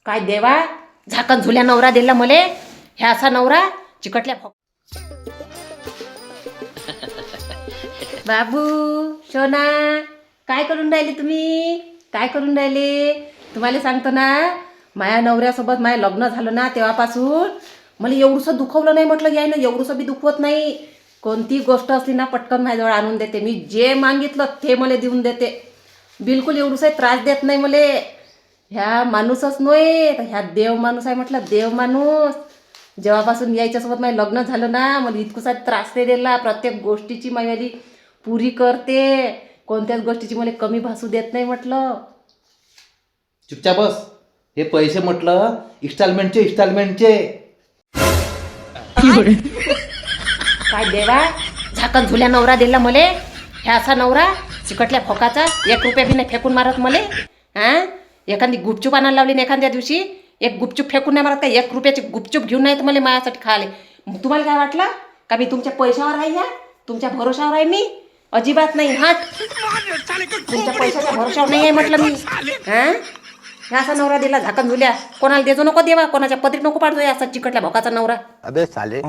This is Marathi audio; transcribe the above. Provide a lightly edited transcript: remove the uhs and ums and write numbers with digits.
काय देवा, झाकण झुल्या नवरा दिला मले. ह्या असा नवरा चिकटल्या बाबू शोना, काय करून राहिले तुम्ही? काय करून राहिले? तुम्हाला सांगतो ना, माझ्या नवऱ्यासोबत माझं लग्न झालं ना तेव्हापासून मला एवढंसं दुखवलं नाही. म्हटलं याय ना एवढंसं बी दुखवत नाही. कोणती गोष्ट असली ना पटकन माझ्याजवळ आणून देते. मी जे मागितलं ते मला देऊन देते. बिलकुल एवढंसं त्रास देत नाही मला. ह्या माणूसच नव्हे तर ह्या देव माणूस आहे. म्हटलं देव माणूस. जेव्हापासून यायच्यासोबत माझं लग्न झालं ना, मला इतकसा त्रास नाही दिला. प्रत्येक गोष्टीची माझी पुरी करते. कोणत्याच गोष्टीची मला कमी भासू देत नाही. म्हटलं चुपचाप बस. हे पैसे म्हटलं इन्स्टॉलमेंटचे. काय देवा, झाकण झुल्या नवरा दिला मले. ह्या असा नवरा चिकटल्या फोकाचा, 1 रुपया बी नाही फेकून मारत मले. हां, एखादी गुपचूप आणायला लावली ना एखाद्या दिवशी, एक गुपचूप फेकून नाही मारत का? 1 रुपयाची गुपचूप घेऊन नाही तर मला माझ्यासाठी खाले. तुम्हाला काय वाटलं का मी तुमच्या पैशावर आहे? या तुमच्या भरोशावर आहे मी? अजिबात नाही. हाट, तुमच्या पैशाच्या भरोशावर नाही आहे म्हटलं मी. हां, ह्या असा नवरा दिला झाकण झुल्या. कोणाला देजो नको देवा, कोणाच्या पदरीत नको पाडतो असा चिकटल्या भोकाचा नवरा. अबे साले